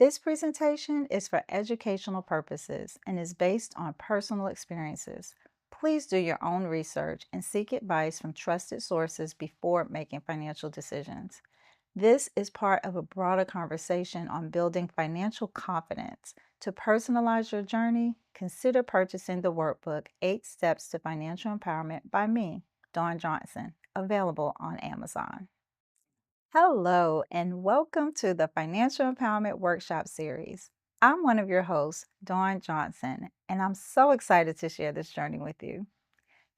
This presentation is for educational purposes and is based on personal experiences. Please do your own research and seek advice from trusted sources before making financial decisions. This is part of a broader conversation on building financial confidence. To personalize your journey, consider purchasing the workbook 8 Steps to Financial Empowerment by me, Dawn Johnson, available on Amazon. Hello, and welcome to the Financial Empowerment Workshop Series. I'm one of your hosts, Dawn Johnson, and I'm so excited to share this journey with you.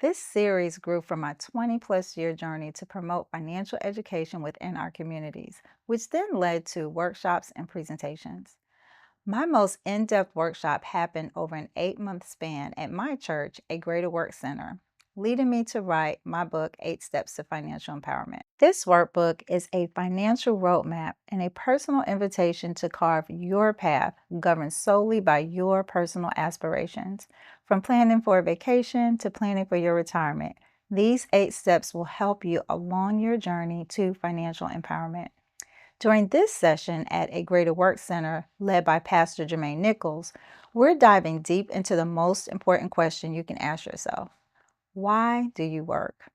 This series grew from my 20-plus year journey to promote financial education within our communities, which then led to workshops and presentations. My most in-depth workshop happened over an 8-month span at my church, a Greater Work Center, leading me to write my book, 8 Steps to Financial Empowerment. This workbook is a financial roadmap and a personal invitation to carve your path, governed solely by your personal aspirations. From planning for a vacation to planning for your retirement, these 8 steps will help you along your journey to financial empowerment. During this session at a Greater Work Center led by Pastor Jermaine Nichols, we're diving deep into the most important question you can ask yourself. Why do you work?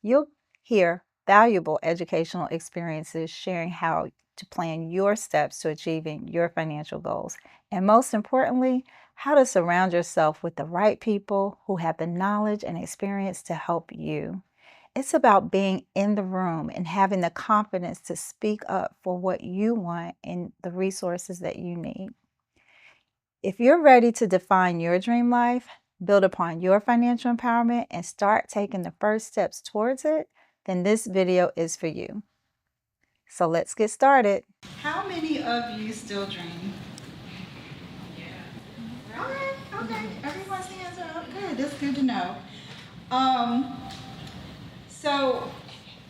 You'll hear valuable educational experiences sharing how to plan your steps to achieving your financial goals. And most importantly, how to surround yourself with the right people who have the knowledge and experience to help you. It's about being in the room and having the confidence to speak up for what you want and the resources that you need. If you're ready to define your dream life, build upon your financial empowerment, and start taking the first steps towards it, then this video is for you. So let's get started. How many of you still dream? Yeah. Okay. Everyone's hands are up. Good. That's good to know. So,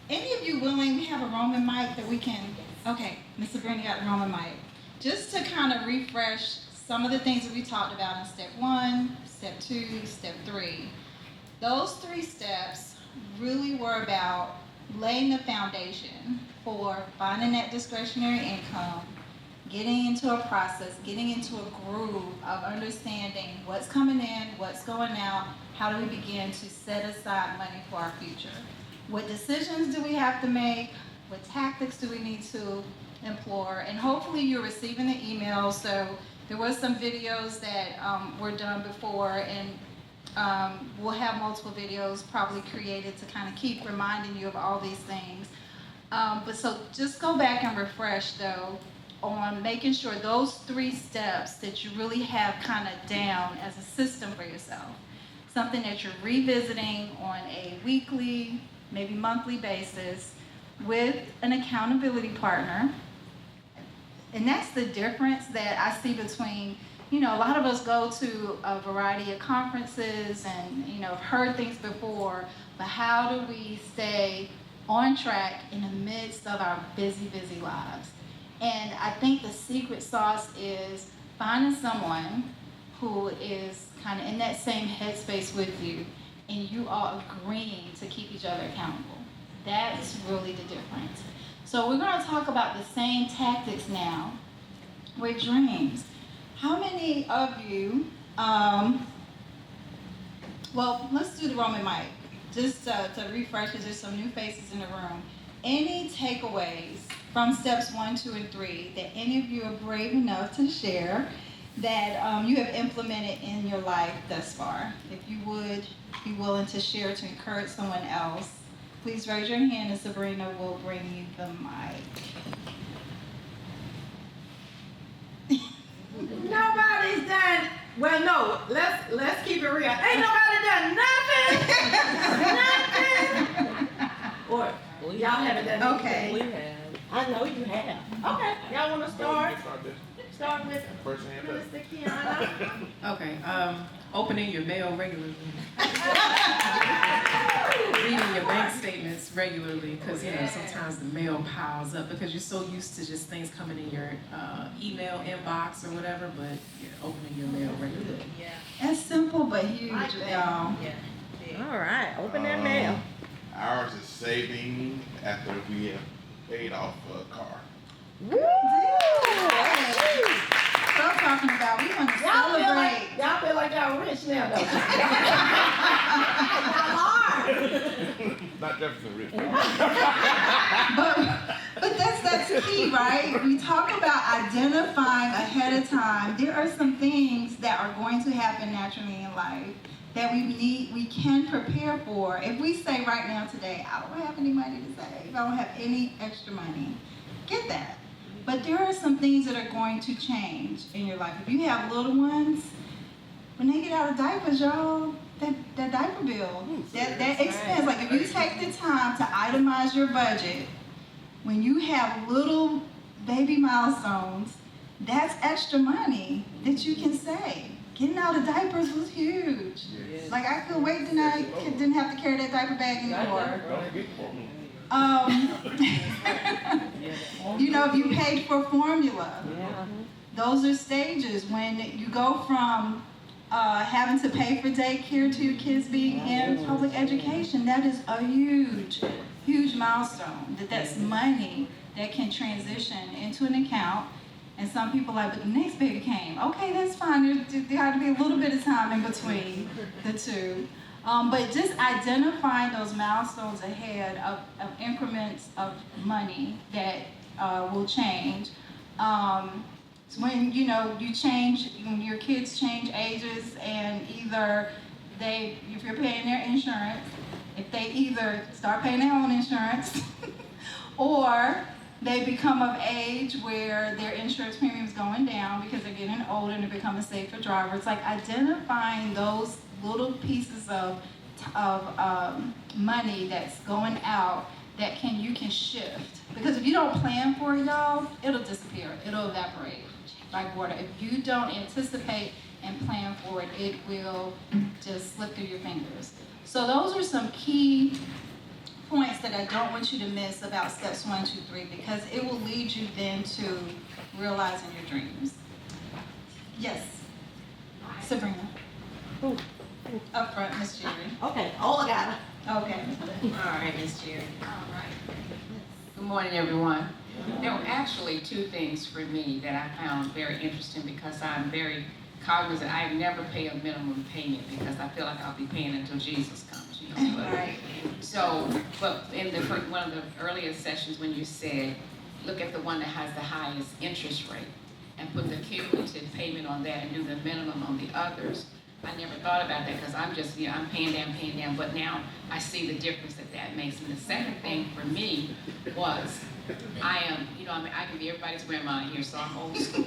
any of you willing to have a Roman mic that we can? Okay, Miss Sabrina got the Roman mic. Just to kind of refresh some of the things that we talked about in step 1, step 2, step 3. Those 3 steps really were about laying the foundation for finding that discretionary income, getting into a process, getting into a groove of understanding what's coming in, what's going out, how do we begin to set aside money for our future. What decisions do we have to make? What tactics do we need to employ? And hopefully you're receiving the email. So there were some videos that were done before, and we'll have multiple videos probably created to kind of keep reminding you of all these things. But so just go back and refresh though on making sure those 3 steps that you really have kind of down as a system for yourself. Something that you're revisiting on a weekly, maybe monthly basis with an accountability partner. And that's the difference that I see between, a lot of us go to a variety of conferences and, have heard things before, but how do we stay on track in the midst of our busy, busy lives? And I think the secret sauce is finding someone who is kind of in that same headspace with you, and you are agreeing to keep each other accountable. That's really the difference. So we're going to talk about the same tactics now with dreams. How many of you, well, let's do the Roman mic, just to refresh, because there's some new faces in the room. Any takeaways from steps 1, 2, and 3 that any of you are brave enough to share that you have implemented in your life thus far? If you would be willing to share to encourage someone else, please raise your hand and Sabrina will bring you the mic. Nobody's done. Well, no. Let's keep it real. Ain't nobody done nothing. Or y'all haven't done anything. Okay. We have. I know you have. Okay. Y'all want to start? Start with Minister Kiana. Okay, opening your mail regularly. Reading your bank statements regularly, because sometimes the mail piles up because you're so used to just things coming in your email inbox or whatever, but opening your mail regularly. Yeah. That's simple but huge, Like that. y'all. Yeah. All right, open that mail. Ours is saving after we have paid off a car. Woo! Chanel though. Not Jefferson Rich. But that's key, right? We talk about identifying ahead of time. There are some things that are going to happen naturally in life that we can prepare for. If we say right now today, I don't have any money to save, I don't have any extra money, get that. But there are some things that are going to change in your life. If you have little ones, when they get out of diapers, y'all, that diaper bill, that expense, like if you take the time to itemize your budget, when you have little baby milestones, that's extra money that you can save. Getting out of diapers was huge. Yes. Like I couldn't wait till I didn't have to carry that diaper bag anymore. You know, if you paid for formula, Yeah. those are stages when you go from having to pay for daycare to your kids being in public education. That is a huge, huge milestone. That's money that can transition into an account. And some people are like, but the next baby came. Okay, that's fine. There had to be a little bit of time in between the two. But just identifying those milestones ahead of increments of money that will change. So when you change, when your kids change ages, and either if you're paying their insurance, if they either start paying their own insurance, or they become of age where their insurance premium is going down because they're getting older and they're becoming safer drivers. Like identifying those little pieces of money that's going out that you can shift. Because if you don't plan for it, y'all, it'll disappear. It'll evaporate like water. If you don't anticipate and plan for it, it will just slip through your fingers. So those are some key points that I don't want you to miss about steps 1, 2, 3, because it will lead you then to realizing your dreams. Yes, Sabrina. Up front, Miss Jerry. Okay. Oh, I got it. Okay. All right, Miss Jerry. All right. Good morning, everyone. There were actually two things for me that I found very interesting because I'm very cognizant. I never pay a minimum payment because I feel like I'll be paying until Jesus comes. But, Right. So, but in one of the earlier sessions when you said, look at the one that has the highest interest rate and put the cumulative payment on that and do the minimum on the others. I never thought about that because I'm just, I'm paying down, but now I see the difference that makes. And the second thing for me was, I am, I can be everybody's grandma here, so I'm old school.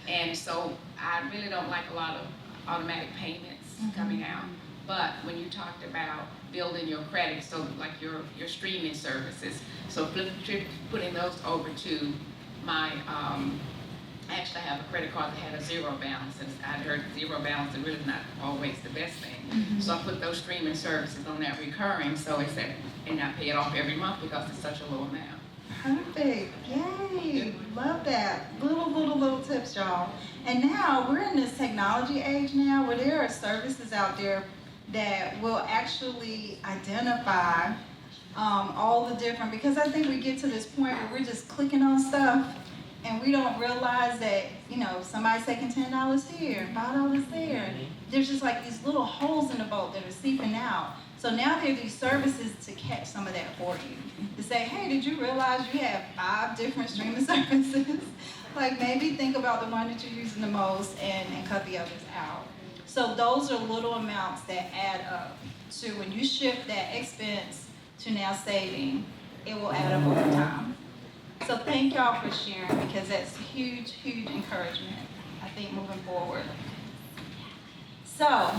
And so I really don't like a lot of automatic payments coming out. But when you talked about building your credit, so like your streaming services, so putting those over to my, actually, I have a credit card that had a zero balance, and I'd heard zero balance is really not always the best thing. So I put those streaming services on that recurring, so it's that, and I pay it off every month because it's such a low amount. Perfect. Yay. Love that. Little tips, y'all. And now we're in this technology age now where there are services out there that will actually identify all the different, because I think we get to this point where we're just clicking on stuff and we don't realize that, somebody's taking $10 here, $5 there. There's just like these little holes in the boat that are seeping out. So now there are these services to catch some of that for you. To say, hey, did you realize you have 5 different streaming services? Like maybe think about the one that you're using the most and cut the others out. So those are little amounts that add up to when you shift that expense to now saving, it will add up over time. So thank y'all for sharing because that's huge, huge encouragement, I think, moving forward. So,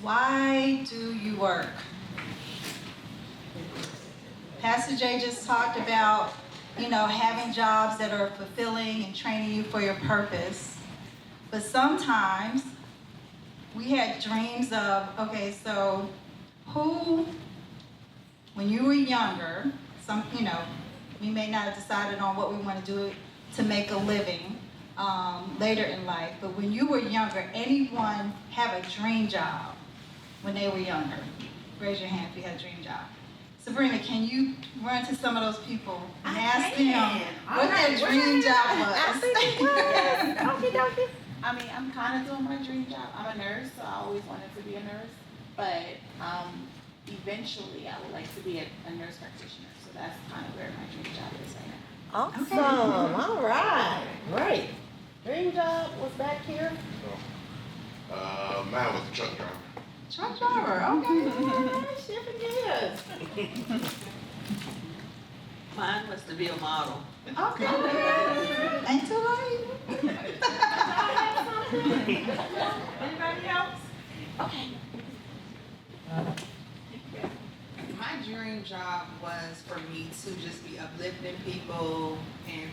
why do you work? Pastor Jay just talked about, having jobs that are fulfilling and training you for your purpose. But sometimes we had dreams of, okay, so who, when you were younger, we may not have decided on what we want to do to make a living later in life, but when you were younger, anyone have a dream job when they were younger? Raise your hand if you had a dream job. Sabrina, can you run to some of those people and ask them what their dream job was? I think it was. Okie dokie. I mean, I'm kind of doing my dream job. I'm a nurse, so I always wanted to be a nurse. But eventually, I would like to be a nurse practitioner. So that's kind of where my dream job is right now. Awesome. All right. Great. Dream job was back here. Mine was a truck driver. Truck driver. Okay. Shipping goods. Mine was to be a model. Okay. Ain't too late. Anybody else? Okay. My dream job was for me to just be uplifting people, and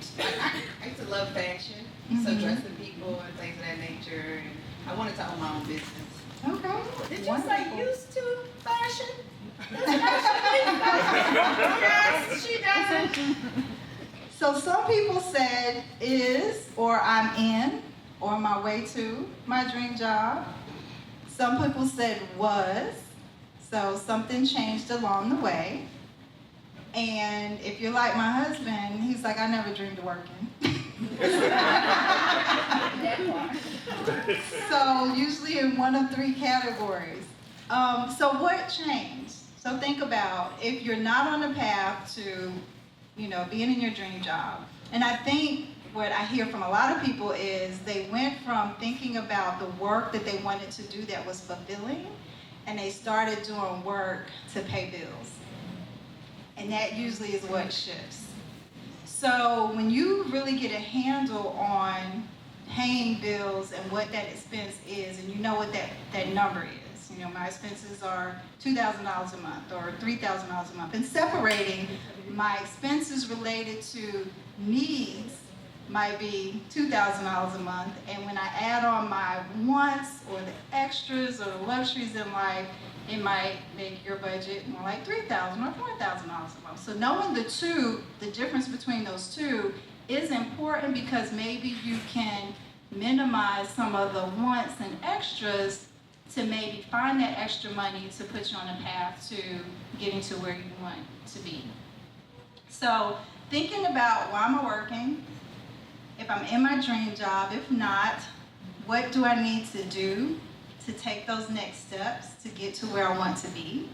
I used to love fashion, so dressing people and things of that nature. And I wanted to own my own business. Okay. Did you Wonderful. say used to fashion? Yes, she does. So some people said is, or I'm in, or on my way to my dream job. Some people said was, so something changed along the way. And if you're like my husband, he's like, I never dreamed of working. So usually in one of three categories. So what changed? So think about if you're not on the path to, being in your dream job. And I think what I hear from a lot of people is they went from thinking about the work that they wanted to do that was fulfilling, and they started doing work to pay bills. And that usually is what shifts. So when you really get a handle on paying bills and what that expense is, and you know what that number is. My expenses are $2,000 a month or $3,000 a month. And separating my expenses related to needs might be $2,000 a month. And when I add on my wants or the extras or the luxuries in life, it might make your budget more like $3,000 or $4,000 a month. So knowing the difference between those two is important because maybe you can minimize some of the wants and extras to maybe find that extra money to put you on a path to getting to where you want to be. So thinking about why am I working, if I'm in my dream job, if not, what do I need to do to take those next steps to get to where I want to be?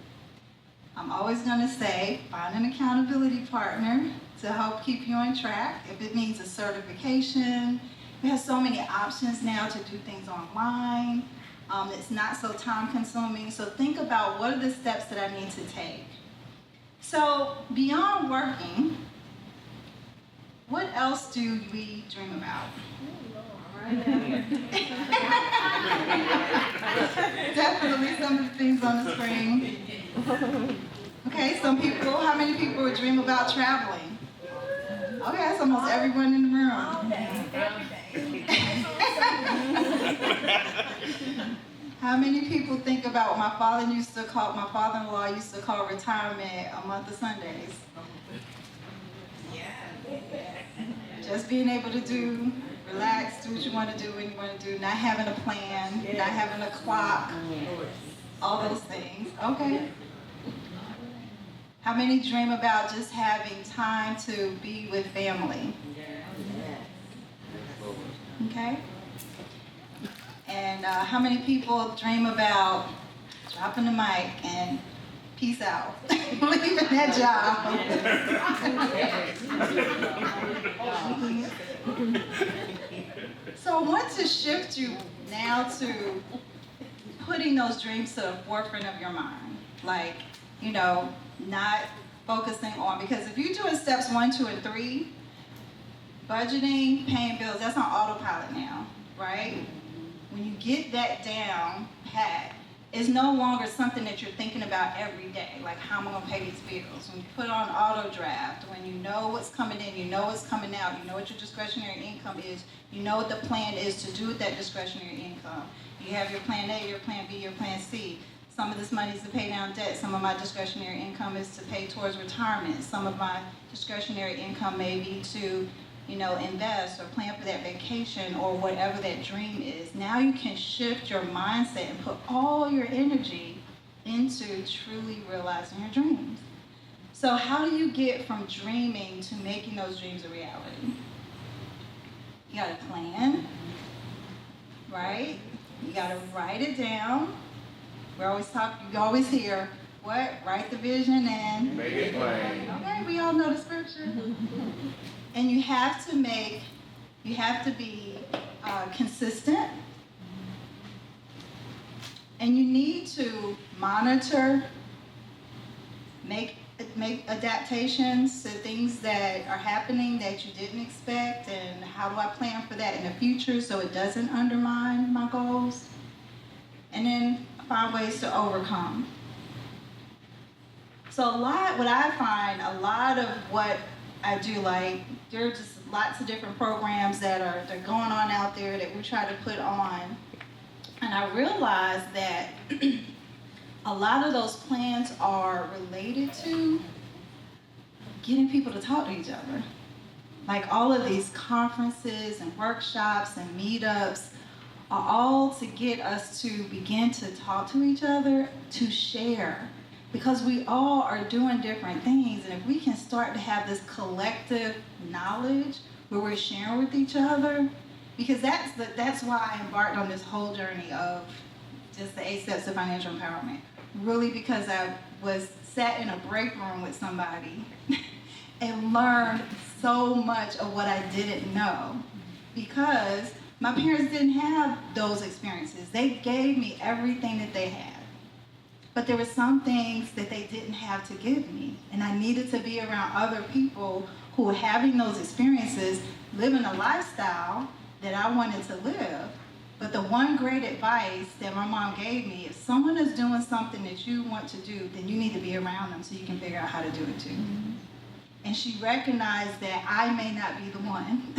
I'm always going to say, find an accountability partner to help keep you on track. If it means a certification, we have so many options now to do things online. It's not so time consuming. So think about what are the steps that I need to take. So beyond working, what else do we dream about? Definitely some of the things on the screen. Okay, how many people would dream about traveling? Okay, that's almost everyone in the room. How many people think about what my father-in-law used to call retirement a month of Sundays? Just being able to relax, do what you want to do when you want to do, not having a plan, not having a clock, all those things. Okay. How many dream about just having time to be with family? Okay. And how many people dream about dropping the mic and peace out, leaving that job? So I want to shift you now to putting those dreams to the forefront of your mind. Like, not focusing on, because if you're doing steps 1, 2, and 3, budgeting, paying bills, that's on autopilot now, right? When you get that down pat, it's no longer something that you're thinking about every day, like how am I going to pay these bills? When you put on auto draft, when you know what's coming in, you know what's coming out, you know what your discretionary income is, you know what the plan is to do with that discretionary income. You have your plan A, your plan B, your plan C. Some of this money is to pay down debt. Some of my discretionary income is to pay towards retirement. Some of my discretionary income may be to invest or plan for that vacation or whatever that dream is. Now you can shift your mindset and put all your energy into truly realizing your dreams. So how do you get from dreaming to making those dreams a reality? You gotta plan. right? You gotta write it down. You always hear, what? Write the vision and Make it plain. okay, we all know the scripture. And you have to be consistent. And you need to monitor, make adaptations to things that are happening that you didn't expect, and how do I plan for that in the future so it doesn't undermine my goals? And then find ways to overcome. So what I find, a lot of what I do, like, there are just lots of different programs they're going on out there that we try to put on. And I realized that a lot of those plans are related to getting people to talk to each other. Like all of these conferences and workshops and meetups are all to get us to begin to talk to each other, to share. Because we all are doing different things, and if we can start to have this collective knowledge where we're sharing with each other, because that's why I embarked on this whole journey of just the 8 steps of financial empowerment. Really, because I sat in a break room with somebody and learned so much of what I didn't know, because my parents didn't have those experiences. They gave me everything that they had. But there were some things that they didn't have to give me. And I needed to be around other people who were having those experiences, living a lifestyle that I wanted to live. But the one great advice that my mom gave me, if someone is doing something that you want to do, then you need to be around them so you can figure out how to do it too. Mm-hmm. And she recognized that I may not be the one.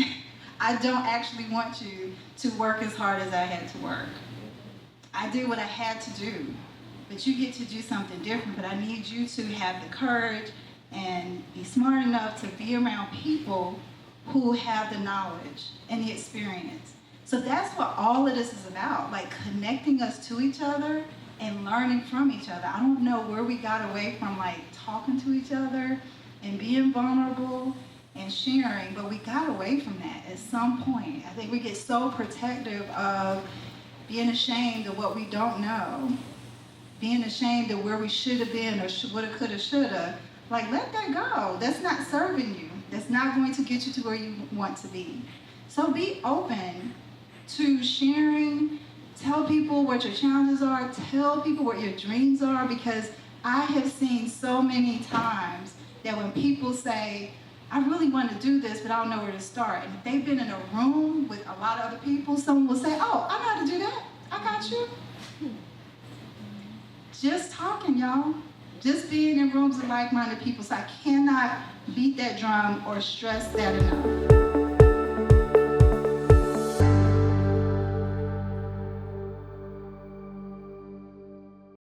I don't actually want you to work as hard as I had to work. I did what I had to do. But you get to do something different, but I need you to have the courage and be smart enough to be around people who have the knowledge and the experience. So that's what all of this is about, like connecting us to each other and learning from each other. I don't know where we got away from like talking to each other and being vulnerable and sharing, but we got away from that at some point. I think we get so protective of being ashamed of what we don't know, being ashamed of where we should have been or woulda, coulda, shoulda. Like, let that go. That's not serving you. That's not going to get you to where you want to be. So be open to sharing. Tell people what your challenges are. Tell people what your dreams are, because I have seen so many times that when people say, I really want to do this, but I don't know where to start. And if they've been in a room with a lot of other people, someone will say, oh, I know how to do that. I got you. Just talking, y'all. Just being in rooms of like-minded people. So I cannot beat that drum or stress that enough.